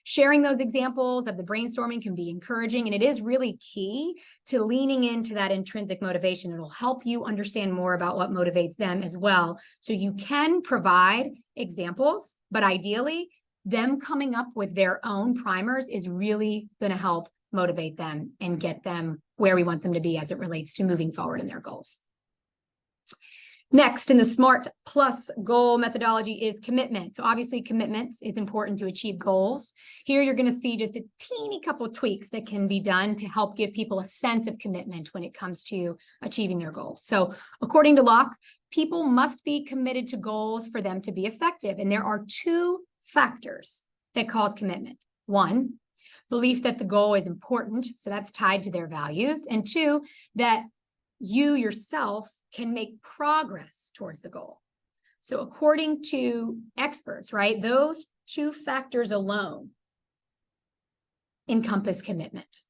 Sharing those examples of the brainstorming can be encouraging, and it is really key to leaning into that intrinsic motivation. It'll help you understand more about what motivates them as well. So you can provide examples, but ideally, them coming up with their own primers is really going to help motivate them and get them where we want them to be as it relates to moving forward in their goals. Next, in the SMART plus goal methodology is commitment. So obviously commitment is important to achieve goals. Here you're going to see just a teeny couple of tweaks that can be done to help give people a sense of commitment when it comes to achieving their goals. So according to Locke, people must be committed to goals for them to be effective. And there are 2 factors that cause commitment. 1, belief that the goal is important, so that's tied to their values. And 2, that you yourself can make progress towards the goal. So according to experts, right, those 2 factors alone encompass commitment.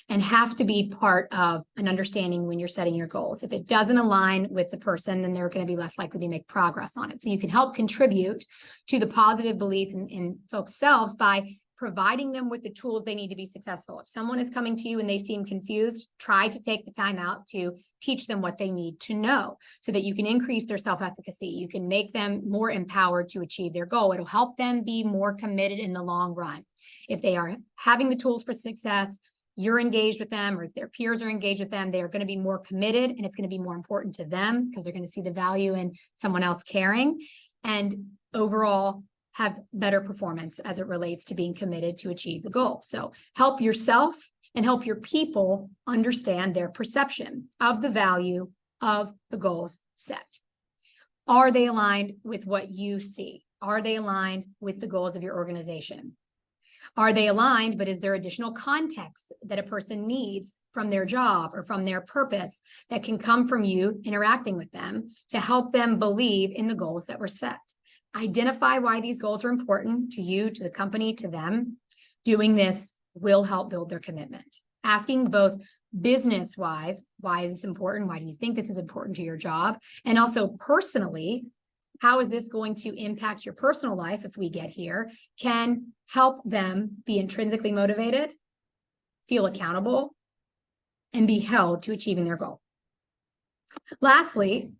and have to be part of an understanding when you're setting your goals. If it doesn't align with the person, then they're going to be less likely to make progress on it. So you can help contribute to the positive belief in folks' selves by providing them with the tools they need to be successful. If someone is coming to you and they seem confused, try to take the time out to teach them what they need to know so that you can increase their self-efficacy. You can make them more empowered to achieve their goal. It'll help them be more committed in the long run. If they are having the tools for success, you're engaged with them, or their peers are engaged with them, they are going to be more committed, and it's going to be more important to them because they're going to see the value in someone else caring, and overall have better performance as it relates to being committed to achieve the goal. So help yourself and help your people understand their perception of the value of the goals set. Are they aligned with what you see? Are they aligned with the goals of your organization? Are they aligned, but is there additional context that a person needs from their job or from their purpose that can come from you interacting with them to help them believe in the goals that were set? Identify why these goals are important to you, to the company, to them. Doing this will help build their commitment. Asking both business-wise, why is this important? Why do you think this is important to your job? And also personally, how is this going to impact your personal life if we get here? Can help them be intrinsically motivated, feel accountable, and be held to achieving their goal. Lastly,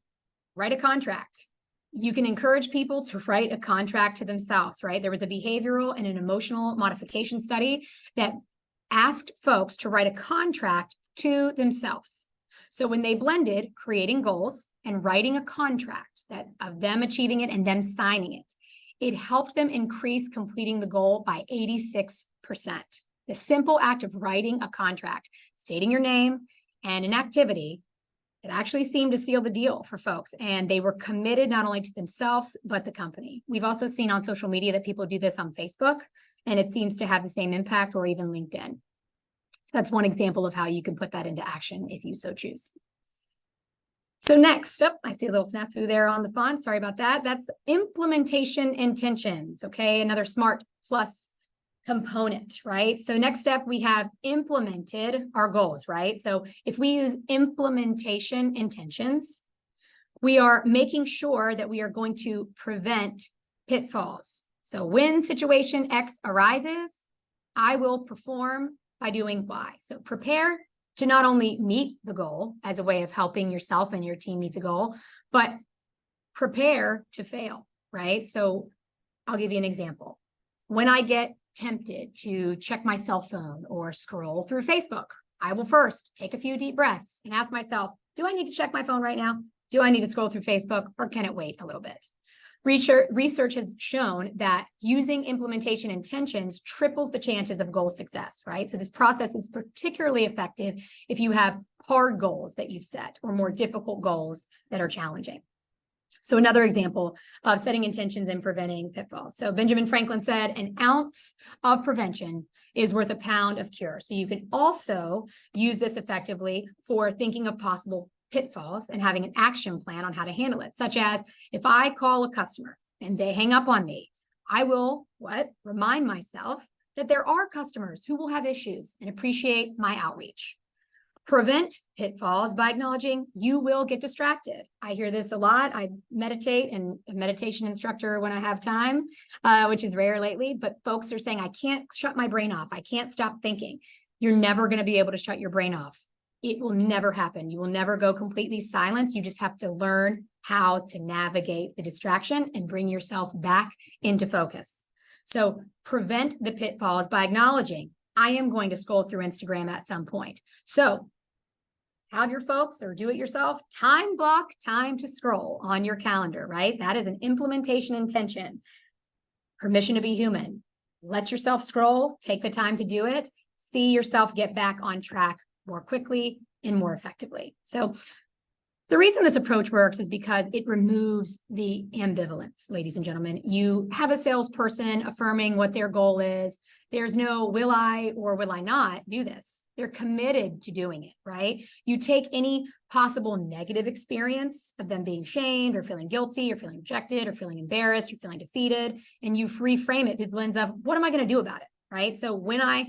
write a contract. You can encourage people to write a contract to themselves, right? There was a behavioral and an emotional modification study that asked folks to write a contract to themselves. So when they blended creating goals and writing a contract that of them achieving it and them signing it, it helped them increase completing the goal by 86%. The simple act of writing a contract, stating your name and an activity, it actually seemed to seal the deal for folks, and they were committed not only to themselves, but the company. We've also seen on social media that people do this on Facebook, and it seems to have the same impact, or even LinkedIn. So that's one example of how you can put that into action if you so choose. So next up, I see a little snafu there on the font. Sorry about that. That's implementation intentions. Okay, another SMART plus component, right? So next step, we have implemented our goals, right? So if we use implementation intentions, we are making sure that we are going to prevent pitfalls. So when situation X arises, I will perform by doing Y. So prepare to not only meet the goal as a way of helping yourself and your team meet the goal, but prepare to fail, right? So I'll give you an example. When I get tempted to check my cell phone or scroll through Facebook, I will first take a few deep breaths and ask myself, do I need to check my phone right now? Do I need to scroll through Facebook, or can it wait a little bit? Research has shown that using implementation intentions triples the chances of goal success, right? So this process is particularly effective if you have hard goals that you've set or more difficult goals that are challenging. So another example of setting intentions and preventing pitfalls. So Benjamin Franklin said, an ounce of prevention is worth a pound of cure. So you can also use this effectively for thinking of possible pitfalls and having an action plan on how to handle it, such as if I call a customer and they hang up on me, I will remind myself that there are customers who will have issues and appreciate my outreach. Prevent pitfalls by acknowledging you will get distracted. I hear this a lot. I meditate and a meditation instructor when I have time, which is rare lately, but folks are saying, I can't shut my brain off. I can't stop thinking. You're never going to be able to shut your brain off. It will never happen. You will never go completely silent. You just have to learn how to navigate the distraction and bring yourself back into focus. So prevent the pitfalls by acknowledging I am going to scroll through Instagram at some point. So have your folks, or do it yourself, time block time to scroll on your calendar, right? That is an implementation intention. Permission to be human. Let yourself scroll, take the time to do it, see yourself get back on track more quickly and more effectively. So the reason this approach works is because it removes the ambivalence, ladies and gentlemen. You have a salesperson affirming what their goal is. There's no will I or will I not do this. They're committed to doing it, right? You take any possible negative experience of them being shamed or feeling guilty or feeling rejected or feeling embarrassed or feeling defeated, and you reframe it through the lens of what am I going to do about it, right? So when I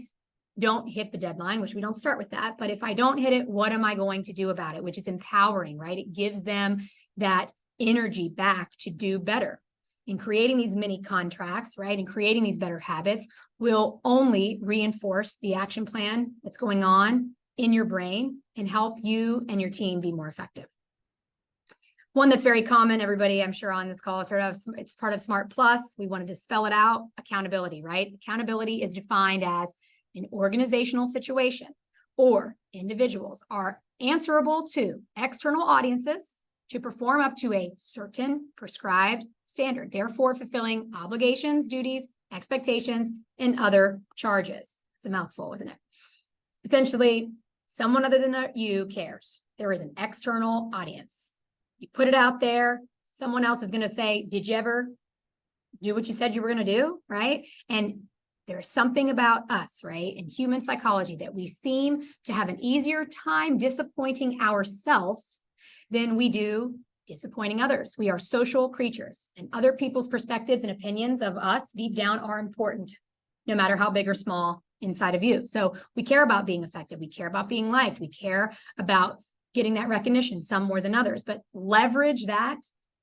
don't hit the deadline, which we don't start with that, but if I don't hit it, what am I going to do about it? Which is empowering, right? It gives them that energy back to do better. In creating these mini contracts, right, and creating these better habits will only reinforce the action plan that's going on in your brain and help you and your team be more effective. One that's very common, everybody I'm sure on this call has heard of, it's part of Smart Plus. We wanted to spell it out, accountability, right? Accountability is defined as an organizational situation or individuals are answerable to external audiences to perform up to a certain prescribed standard, therefore fulfilling obligations, duties, expectations, and other charges. It's a mouthful, isn't it? Essentially, someone other than you cares. There is an external audience. You put it out there, someone else is going to say, did you ever do what you said you were going to do, right? And there's something about us, right, in human psychology that we seem to have an easier time disappointing ourselves than we do disappointing others. We are social creatures, and other people's perspectives and opinions of us deep down are important, no matter how big or small inside of you. So we care about being effective. We care about being liked. We care about getting that recognition, some more than others, but leverage that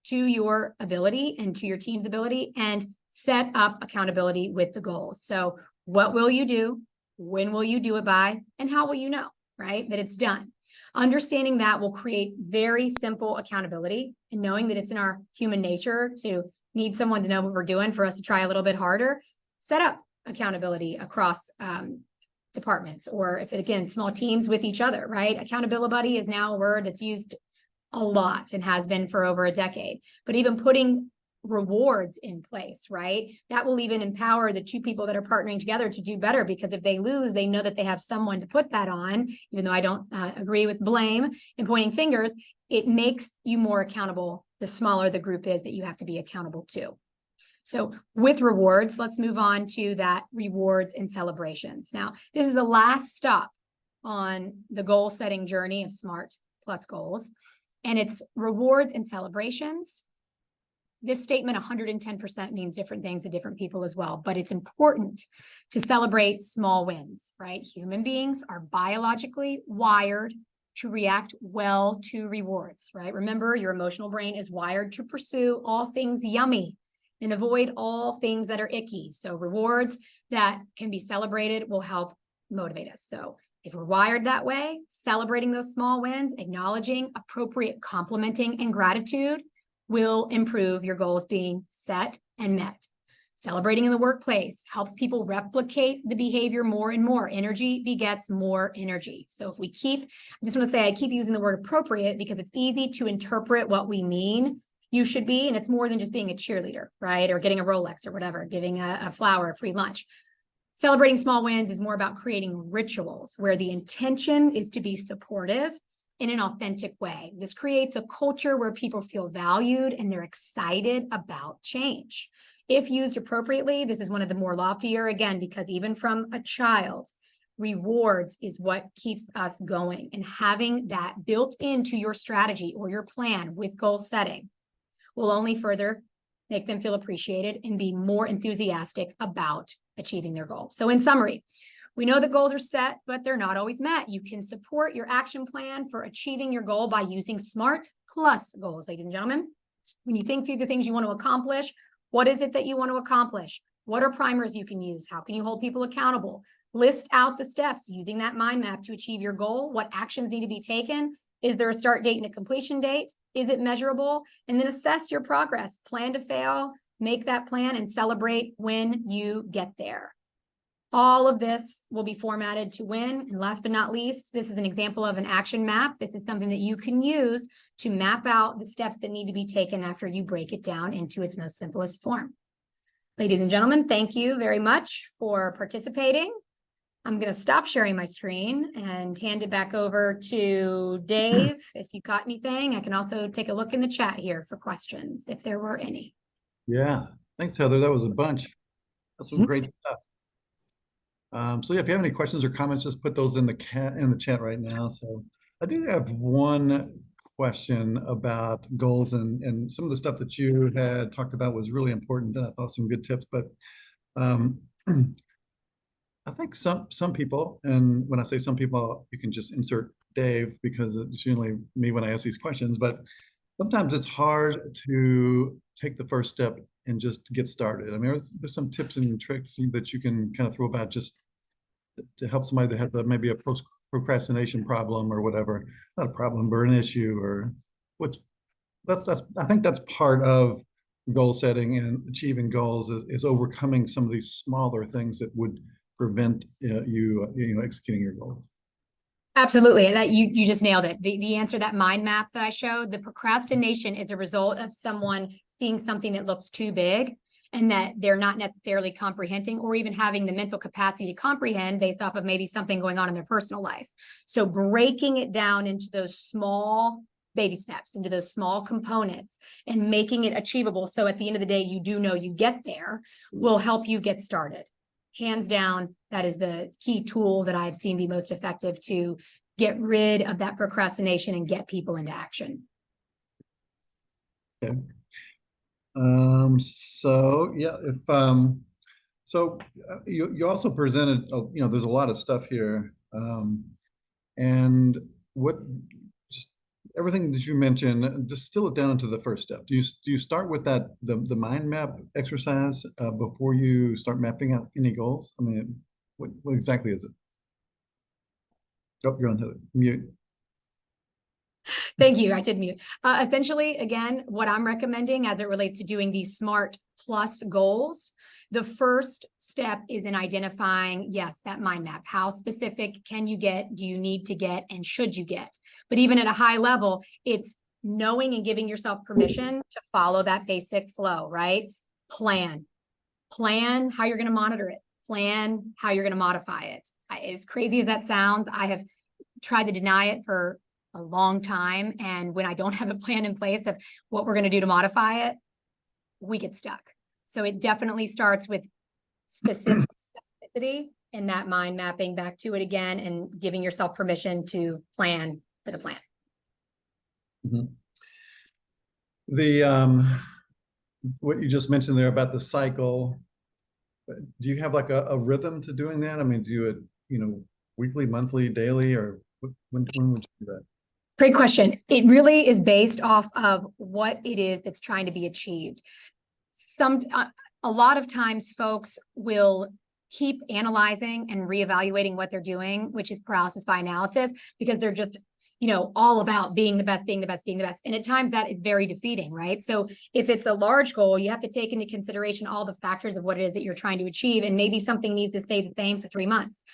to your ability and to your team's ability and set up accountability with the goals. So what will you do? When will you do it by? And how will you know, right, that it's done? Understanding that will create very simple accountability, and knowing that it's in our human nature to need someone to know what we're doing for us to try a little bit harder. Set up accountability across departments, or if again, small teams with each other, right? Accountability buddy is now a word that's used a lot and has been for over a decade, but even putting rewards in place, right? That will even empower the two people that are partnering together to do better, because if they lose, they know that they have someone to put that on. Even though I don't agree with blame and pointing fingers, it makes you more accountable the smaller the group is that you have to be accountable to. So with rewards, let's move on to that rewards and celebrations. Now, this is the last stop on the goal setting journey of Smart Plus goals, and it's rewards and celebrations. This statement 110% means different things to different people as well, but it's important to celebrate small wins, right? Human beings are biologically wired to react well to rewards, right? Remember, your emotional brain is wired to pursue all things yummy and avoid all things that are icky. So rewards that can be celebrated will help motivate us. So if we're wired that way, celebrating those small wins, acknowledging appropriate complimenting and gratitude will improve your goals being set and met. Celebrating in the workplace helps people replicate the behavior more and more. Energy begets more energy. So if we keep, I just want to say, I keep using the word appropriate because it's easy to interpret what we mean you should be, and it's more than just being a cheerleader, right? Or getting a Rolex or whatever, giving a flower, a free lunch. Celebrating small wins is more about creating rituals where the intention is to be supportive in an authentic way. This creates a culture where people feel valued and they're excited about change. If used appropriately, this is one of the more loftier, again, because even from a child, rewards is what keeps us going. And having that built into your strategy or your plan with goal setting will only further make them feel appreciated and be more enthusiastic about achieving their goal. So in summary, we know that goals are set, but they're not always met. You can support your action plan for achieving your goal by using Smart Plus goals, ladies and gentlemen. When you think through the things you want to accomplish, what is it that you want to accomplish? What are primers you can use? How can you hold people accountable? List out the steps using that mind map to achieve your goal. What actions need to be taken? Is there a start date and a completion date? Is it measurable? And then assess your progress. Plan to fail, make that plan, and celebrate when you get there. All of this will be formatted to win. And last but not least, this is an example of an action map. This is something that you can use to map out the steps that need to be taken after you break it down into its most simplest form. Ladies and gentlemen, thank you very much for participating. I'm going to stop sharing my screen and hand it back over to Dave. If you caught anything, I can also take a look in the chat here for questions, if there were any. Yeah, thanks, Heather. That was a bunch. That's some great stuff. So yeah, if you have any questions or comments, just put those in the chat right now. So I do have one question about goals, and some of the stuff that you had talked about was really important, and I thought some good tips. But I think some people, and when I say some people, you can just insert Dave because it's usually me when I ask these questions, but sometimes it's hard to take the first step and just get started. I mean, there's some tips and tricks that you can kind of throw about just to help somebody that has maybe a procrastination problem or whatever, not a problem, but an issue or what's that's I think that's part of goal setting and achieving goals is overcoming some of these smaller things that would prevent you executing your goals. Absolutely. That you just nailed it. The answer, that mind map that I showed, the procrastination is a result of someone seeing something that looks too big and that they're not necessarily comprehending or even having the mental capacity to comprehend based off of maybe something going on in their personal life. So breaking it down into those small baby steps, into those small components and making it achievable. So at the end of the day, you do know you get there will help you get started. Hands down, that is the key tool that I've seen be most effective to get rid of that procrastination and get people into action. Okay. So yeah, if so you also presented, there's a lot of stuff here, and what just everything that you mentioned, distill it down into the first step. Do you start with the mind map exercise before you start mapping out any goals? I mean, what exactly is it? Oh, you're on Heather. Mute. Thank you. I did mute. Essentially, again, what I'm recommending as it relates to doing these SMART plus goals, the first step is in identifying, yes, that mind map. How specific can you get? Do you need to get? And should you get? But even at a high level, it's knowing and giving yourself permission to follow that basic flow, right? Plan how you're going to monitor it. Plan how you're going to modify it. As crazy as that sounds, I have tried to deny it for a long time. And when I don't have a plan in place of what we're going to do to modify it, we get stuck. So it definitely starts with specificity and that mind mapping back to it again and giving yourself permission to plan for the plan. Mm-hmm. What you just mentioned there about the cycle, do you have like a rhythm to doing that? I mean, do you weekly, monthly, daily, or when would you do that? Great question. It really is based off of what it is that's trying to be achieved. A lot of times folks will keep analyzing and reevaluating what they're doing, which is paralysis by analysis, because they're just, all about being the best, being the best, being the best. And at times that is very defeating, right? So if it's a large goal, you have to take into consideration all the factors of what it is that you're trying to achieve. And maybe something needs to stay the same for 3 months.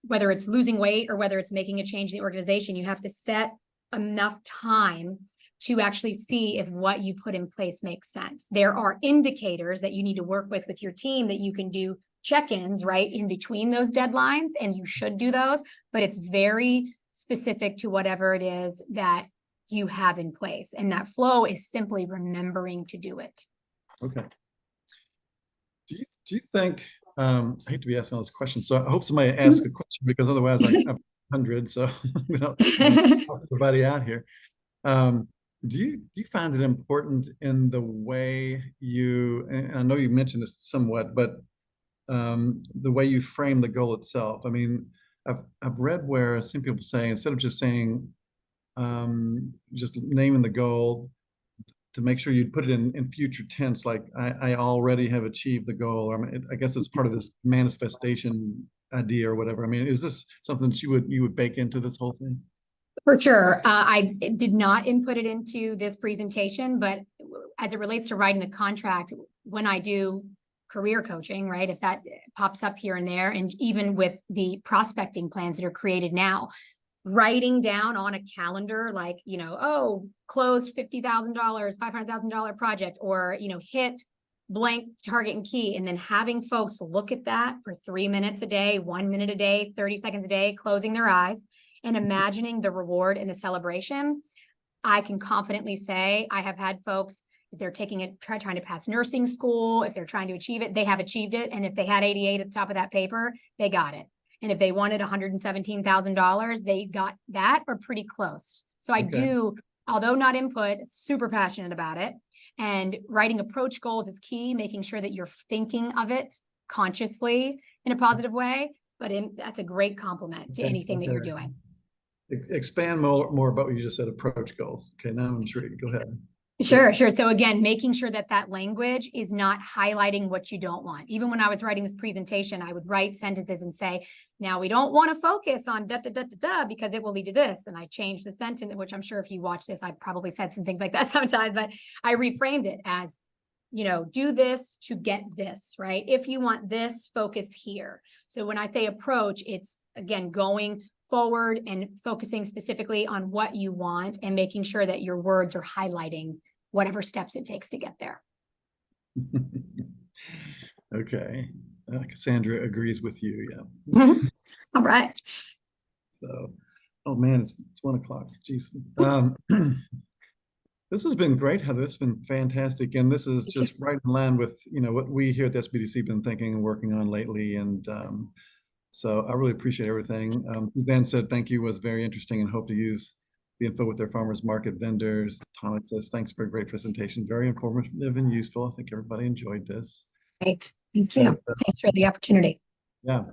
Whether it's losing weight or whether it's making a change in the organization, you have to set enough time to actually see if what you put in place makes sense. There are indicators that you need to work with your team that you can do check-ins right in between those deadlines, and you should do those, but it's very specific to whatever it is that you have in place. And that flow is simply remembering to do it. Okay. Do you think, I hate to be asking all these questions, so I hope somebody asks a question because otherwise I have 100, so I'm gonna help everybody out here. Do you find it important in the way and I know you mentioned this somewhat, but the way you frame the goal itself? I mean, I've read where some people say, instead of just saying, just naming the goal, to make sure you put it in future tense, like I already have achieved the goal. Or I guess it's part of this manifestation idea or whatever. I mean, is this something that you would bake into this whole thing? For sure. I did not input it into this presentation, but as it relates to writing the contract, when I do career coaching, right, if that pops up here and there, and even with the prospecting plans that are created now, writing down on a calendar, like, closed $50,000, $500,000 project, or, hit blank target and key, and then having folks look at that for 3 minutes a day, 1 minute a day, 30 seconds a day, closing their eyes and imagining the reward and the celebration. I can confidently say I have had folks, if they're taking it, trying to pass nursing school, if they're trying to achieve it, they have achieved it. And if they had 88 at the top of that paper, they got it. And if they wanted $117,000, they got that or pretty close. So I do, although not input, super passionate about it. And writing approach goals is key, making sure that you're thinking of it consciously in a positive way, but that's a great compliment to anything that you're Okay. doing. Expand more about what you just said, approach goals. Okay, now I'm intrigued. Go ahead. Sure, sure. So again, making sure that that language is not highlighting what you don't want. Even when I was writing this presentation, I would write sentences and say, now we don't want to focus on da, da, da, da, da, because it will lead to this. And I changed the sentence, which I'm sure if you watch this, I probably said some things like that sometimes, but I reframed it as, you know, do this to get this, right? If you want this, focus here. So when I say approach, it's again, going forward and focusing specifically on what you want and making sure that your words are highlighting whatever steps it takes to get there. Okay. Cassandra agrees with you. Yeah. All right. So, oh man, it's 1 o'clock. Jeez. This has been great, Heather. It's been fantastic. And this is just right in line with, you know, what we here at the SBDC have been thinking and working on lately. And so I really appreciate everything. Dan said thank you, was very interesting, and hope to use the info with their farmers market vendors. Thomas says thanks for a great presentation. Very informative and useful. I think everybody enjoyed this. Great. Thank you. Thanks for the opportunity. Yeah.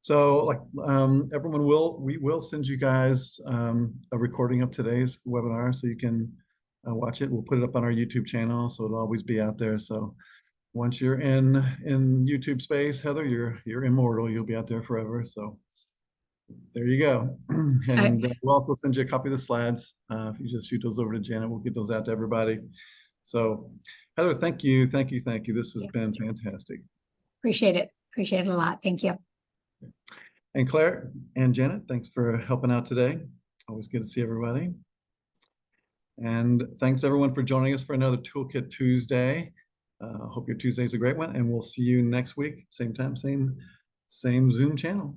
So like we will send you guys a recording of today's webinar so you can watch it. We'll put it up on our YouTube channel, so it'll always be out there. So once you're in YouTube space, Heather, you're immortal. You'll be out there forever. So there you go. And we'll also send you a copy of the slides. If you just shoot those over to Janet, we'll get those out to everybody. So Heather, thank you. This has been fantastic. Appreciate it. Appreciate it a lot. Thank you. And Claire and Janet, thanks for helping out today. Always good to see everybody. And thanks everyone for joining us for another Toolkit Tuesday. Hope your Tuesday is a great one, and we'll see you next week, same time, same Zoom channel.